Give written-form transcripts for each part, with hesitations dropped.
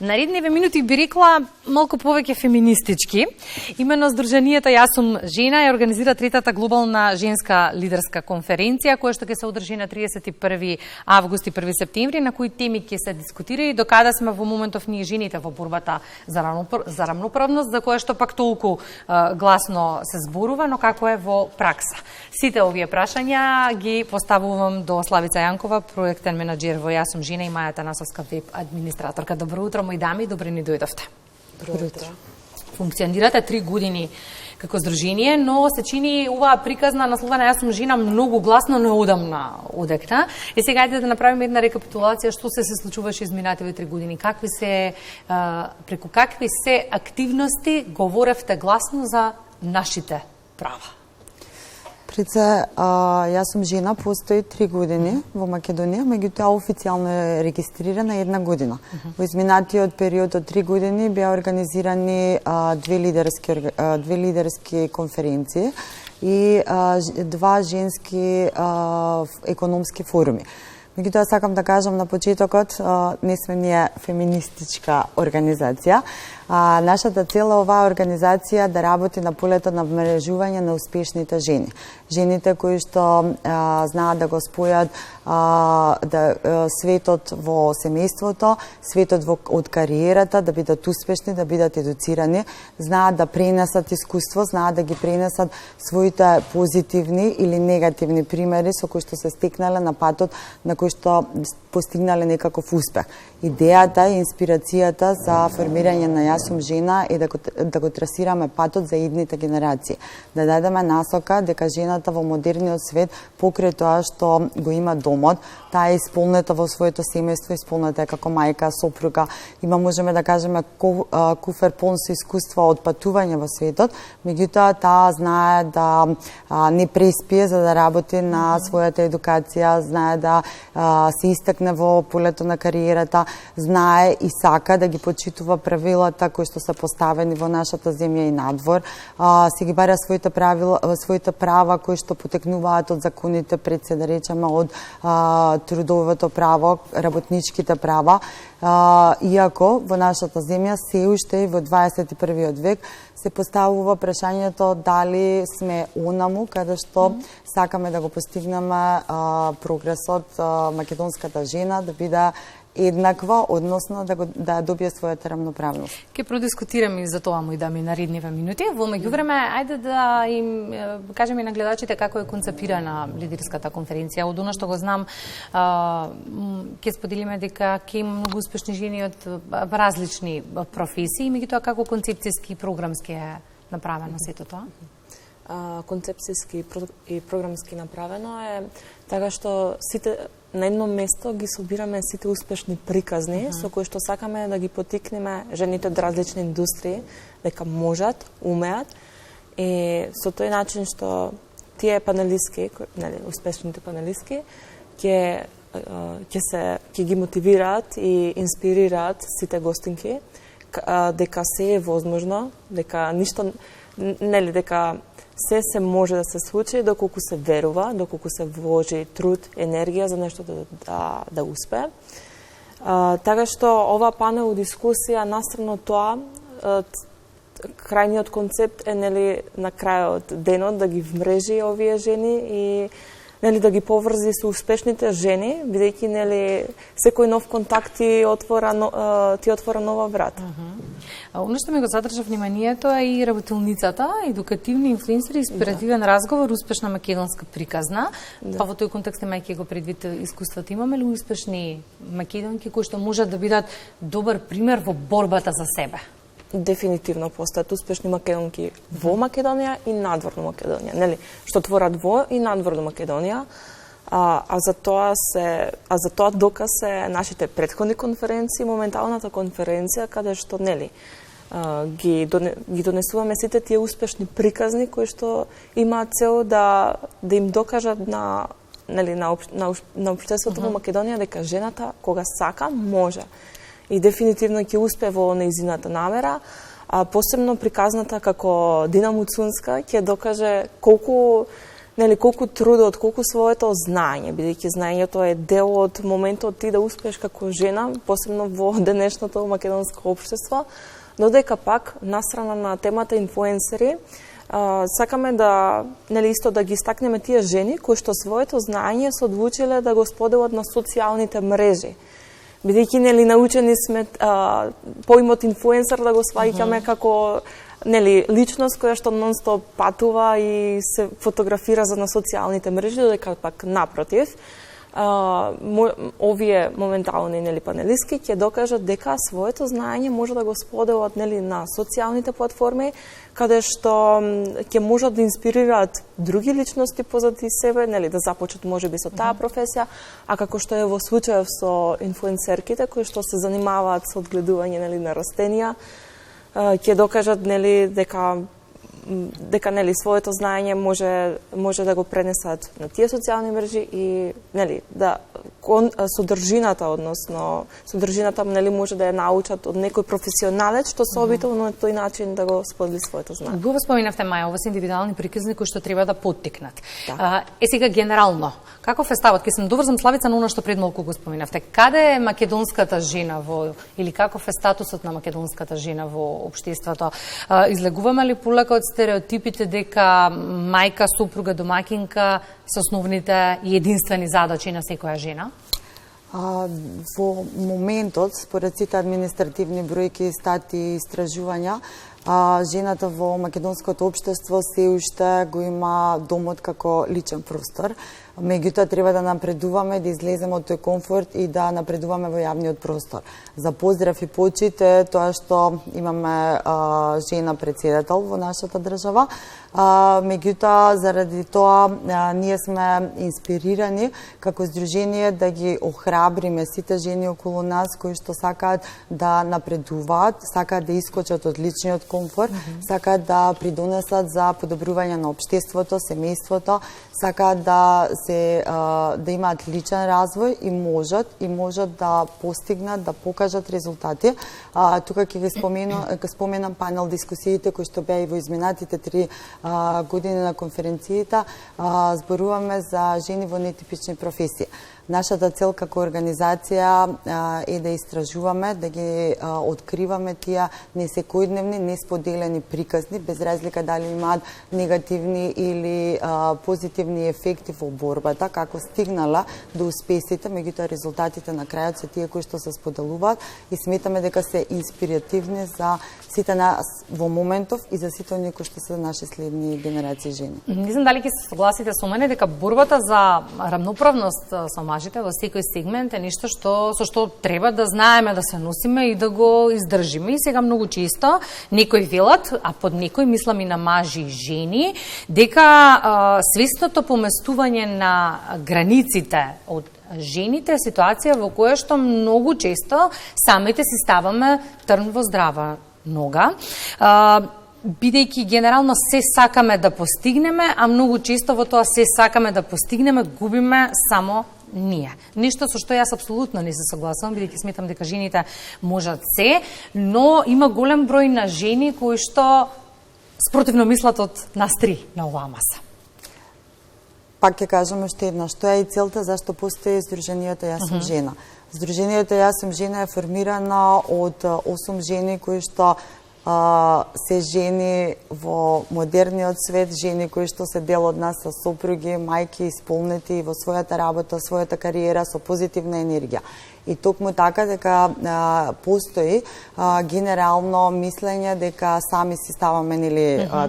Наредниве минути би рекла малку повеќе феминистички. Имено Сдруженијата Јас сум жена ја организира третата глобална женска лидерска конференција, која што ќе се одржи на 31 август и 1 септември, на кои теми ќе се дискутира и докада сме во моментов ние жените во борбата за рамноправност, за која што пак толку гласно се зборува, но како е во пракса. Сите овие прашања ги поставувам до Славица Јанкова, проектен менаџер во Јас сум жена, и Маја Танасовска, веб администраторка. Добро утро, мои дами, добре ни дојдовте. Добро утро. Функционирате 3 години како здружение, но се чини оваа приказна насловена Јас сум жена многу гласно неодамна одекна. И сега ајде да направиме една рекапитулација што се случуваше изминативе 3 години. Преку какви се активности говоревте гласно за нашите права? Пред се, Јас сум жена постои 3 години во Македонија, меѓутоа официјално е регистрирана 1 година. Во изминатиот период од 3 години беа организирани две лидерски конференции и 2 женски економски форуми. Меѓутоа сакам да кажам на почетокот, не сме ние феминистичка организација. Нашата цел е оваа организација да работи на полето на вмрежување на успешните жени. Жените кои што знаат да го спојат светот во семејството, светот од кариерата, да бидат успешни, да бидат едуцирани, знаат да пренесат искуство, знаат да ги пренесат своите позитивни или негативни примери со кои што се стекнале на патот на кој што постигнале некаков успех. Идејата и инспирацијата за формирање на Јас сум жена е да го трасираме патот за идните генерации. Да дадеме насока дека жената во модерниот свет, покрај тоа што го има домот, таа е исполнета во своето семејство, исполнета како мајка, сопруга, има, можеме да кажеме, куфер полн со искуства од патување во светот, меѓутоа таа знае да не преспие за да работи на својата едукација, знае да се истакне во полето на кариерата, знае и сака да ги почитува правилата кои што се поставени во нашата земја и надвор, се ги бара своите права кои што потекнуваат од законите, пред се да речеме од трудовото право, работничките права, иако во нашата земја се уште и во 21 век се поставува прашањето дали сме онаму каде што сакаме да го постигнеме прогресот, македонската жена да биде еднаква, односно да добие својата рамноправност. Ке продискутираме и за тоа, мои дами, наредниве минути. Во меѓувреме, ајде да им кажеме на гледачите како е концепирана лидерската конференција. Од она што го знам, ќе споделиме дека ќе има многу успешни жени од различни професии, меѓутоа како концепцијски и програмски е направено сето тоа? Концепцијски и програмски направено е така што сите на едно место ги собираме сите успешни приказни со кои што сакаме да ги потикнеме жените од различни индустрии дека можат, умеат, и со тој начин што тие панелистки, успешните панелистки ќе ги мотивираат и инспирираат сите гостинки дека се е возможно, дека ништо дека се може да се случи доколку се верува, доколку се вложи труд, енергија за нешто да успее. Така што ова панел дискусија настрана тоа, крајниот концепт е на крајот денот да ги вмрежи овие жени и да ги поврзи со успешните жени, бидејќи секој нов контакт ти отвора нова врата. Оно што ми го задржа вниманието е и работилницата, едукативни инфлуенсери, инспиративен разговор, успешна македонска приказна. Па во тој контекст имајќи го предвид искуството, имаме ли успешни македонки кои што можат да бидат добар пример во борбата за себе? Дефинитивно постојат успешни македонки во Македонија и надвор на Македонија, што творат во и надвор на Македонија. А за тоа доказ е нашите претходни конференции, моменталната конференција каде што ги донесуваме сите тие успешни приказни кои што имаат цел да им докажат на општеството во Македонија дека жената кога сака може. И дефинитивно ќе успее во нејзината намера, а посебно приказната како Дина Муцунска ќе докаже колку нели колку трудот, колку своето знаење, бидејќи знаењето е дел од моментот ти да успееш како жена, посебно во денешното македонско општество, додека пак настрана на темата инфлуенсери, сакаме да, нели, исто да ги стакнеме тие жени кои што своето знаење се одлучиле да го споделат на социјалните мрежи. Бидејќи, нели, научени сме поимот инфлуенсер да го сваќаме како, нели, личност која што нон-стоп патува и се фотографира за на социјалните мрежи, додека пак напротив, овие моментални, нели, панелистки ќе докажат дека своето знаење може да го споделат, нели, на социјалните платформи, каде што ќе можат да инспирираат други личности позади себе, нели, да започнат можеби со таа професија, а како што е во случајов со инфлуенсерките кои што се занимаваат со одгледување, нели, на растенија, ќе докажат, нели, дека нели своето знаење може да го пренесат на тие социјални мрежи и, нели, да содржината, односно содржината, нели, може да ја научат од некој професионалец што се обително на тој начин да го сподели своето знаење. Убаво споменавте, Маја, ова се индивидуални приказни кои што треба да поттикнат. Да. Сега генерално, каков е ставот? Ке се доврзам, Славица, на она што пред малку го споменавте. Каде е македонската жена во, или каков е статусот на македонската жена во општеството? Излегуваме ли полека од стереотипите дека мајка, супруга, домакинка се основните и единствени задачи на секоја жена? Во моментот, според сите административни бројки, стати и истражувања, жената во македонското општество се уште го има домот како личен простор. Меѓутоа треба да напредуваме, да излеземе од тој комфорт и да напредуваме во јавниот простор. За поздрав и почит е тоа што имаме жена председател во нашата држава. Меѓутоа, заради тоа ние сме инспирирани како здружение да ги охрабриме сите жени околу нас кои што сакаат да напредуваат, сакаат да искочат од личниот комфорт, сакаат да придонесат за подобрување на општеството, семејството, сакаат да имаат личен развој и можат да постигнат, да покажат резултати. Тука ќе ги споменам панел дискусиите кои што беа и во изминатите 3 години на конференцијата. Зборуваме за жени во нетипични професии. Нашата цел како организација е да истражуваме, да ги откриваме тие несекојдневни, несподелени приказни, без разлика дали имаат негативни или позитивни ефекти во борбата, како стигнала до успесите, меѓутоа резултатите на крајот се тие кои што се споделуваат и сметаме дека се инспиративни за сите нас во моментов и за сите оние кои што се наши следни генерации жени. Не знам дали ќе се согласите со мене дека борбата за рамноправност со мажите во секој сегмент е нешто со што треба да знаеме да се носиме и да го издржиме. И сега многу често некои велат, а под некои мислам и на мажи и жени, дека свесното поместување на границите од жените е ситуација во која што многу често самите си ставаме трн во здрава нога, бидејќи генерално се сакаме да постигнеме, а многу често во тоа се сакаме да постигнеме, губиме само ние. Нешто со што јас апсолутно не се согласувам, бидејќи сметам дека жените можат се, но има голем број на жени кои што спротивно мислат од нас три на оваа маса. Пак ќе кажам уште една, што е и целта зашто постои Сдруженијето Јас сум жена. Сдруженијето Јас сум жена е формирана од 8 жени кои што се жени во модерниот свет, жени кои што се дел од нас со сопруги, мајки, исполнети во својата работа, својата кариера со позитивна енергија. И токму така дека постои генерално мислење дека сами си ставаме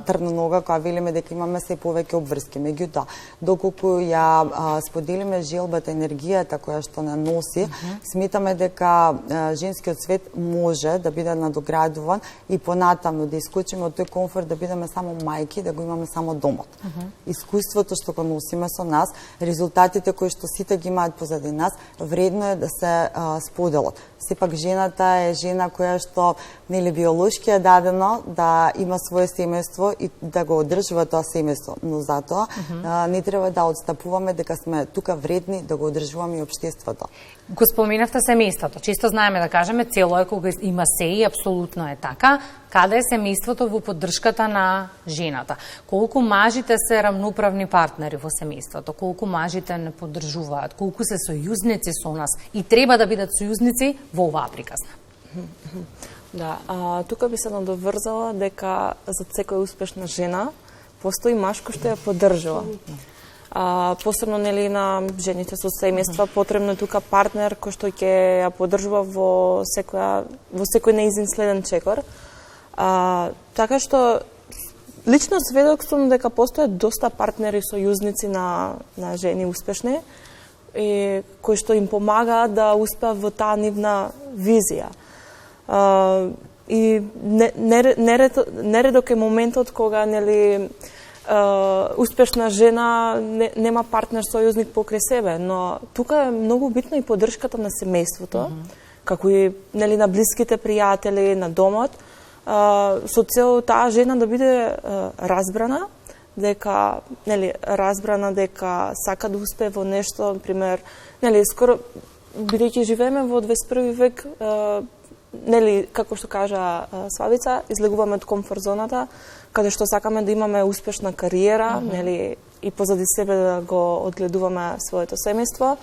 трна нога кога велиме дека имаме се повеќе обврски. Меѓутоа, доколку ја споделиме желбата, енергијата која што не носи, сметаме дека женскиот свет може да биде надоградуван и понатаму да искочиме од тој комфорт да бидеме само мајки, да го имаме само домот. Искуството што го носиме со нас, резултатите кои што сите ги имаат позади нас, вредно е да се споделат. сепак жената е жена која што нели биолошки е дадено да има свое семејство и да го одржува тоа семејство, но затоа не треба да отстапуваме дека сме тука вредни да го одржуваме и општеството. Го споменавте семејството. Чисто знаеме да кажеме, цело е кога има се и апсолутно е така. Каде е семејството во поддршката на жената? Колку мажите се рамноправни партнери во семејството? Колку мажите не поддржуваат? Колку се сојузници со нас и треба да бидат сојузници во оваа приказна? Да, тука би се надоврзала дека за секоја успешна жена постои маж кој што ја поддржува. Посебно нели на жените со семејства потребно е тука партнер кој што ќе ја поддржува во секој неизин следен чекор. Така што лично сведок сум дека постојат доста партнери сојузници на жени успешни и кои што им помагаат да успеат во таа нивна визија. И нередок е моментот кога нели успешна жена нема партнер сојузник покрај себе, но тука е многу битна и поддршката на семејството, како и нели на блиските пријатели, на домот, со цел таа жена да биде разбрана дека сака да успее во нешто, например, нели скоро бидејќи живееме во 21 век, нели како што кажа Славица, излегуваме од комфорт зоната, каде што сакаме да имаме успешна кариера, нели и позади себе да го одгледуваме своето семејство.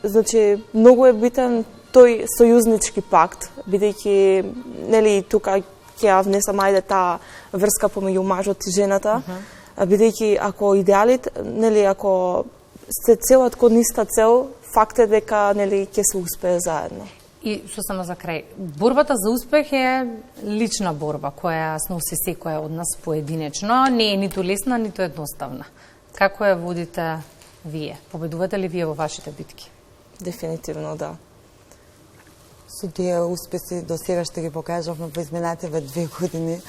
Значи многу е битен тој сојузнички пакт, бидејќи нели тука ќе ја внесам ајде таа врска помеѓу мажот и жената, бидејќи ако идеалите, нели ако се целат кон иста цел, факт е дека нели ќе се успее заедно. И само за крај, борбата за успех е лична борба која сноси секоја од нас поединечно, не е ниту лесна, ниту едноставна. Како ја водите вие? Победувате ли вие во вашите битки? Дефинитивно да. Со тие успеси до сега што ги покажавме во изминативе 2 години,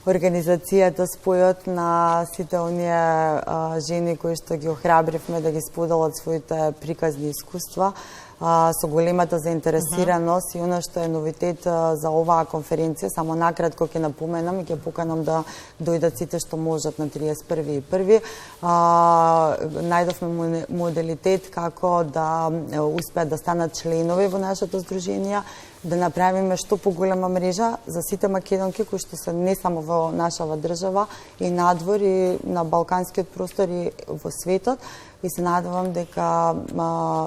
организацијата, спојот на сите оние жени кои што ги охрабривме да ги споделат своите приказни искуства, со големата заинтересираност и она што е новитет за оваа конференција, само накратко ќе напоменам и ќе поканам да дојдат сите што можат на 31.1. Најдовме моделитет како да успеат да станат членови во нашето здружение, да направиме што поголема мрежа за сите македонки кои што се не само во нашава држава и надвор и на балканскиот простор и во светот. И се надевам дека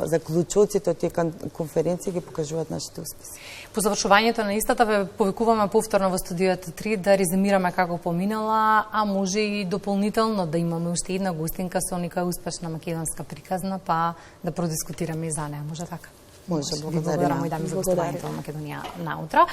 заклучоците од тие конференции ги покажуваат нашите успеси. По завршувањето на истата ве повикуваме повторно во студиото 3 да резимираме како поминала, а може и дополнително да имаме уште една гостинка со нека успешна македонска приказна, па да продискутираме и за неа. Може така? Може, благодарам. Благодарам и дами за гостувањето во Македонија наутро.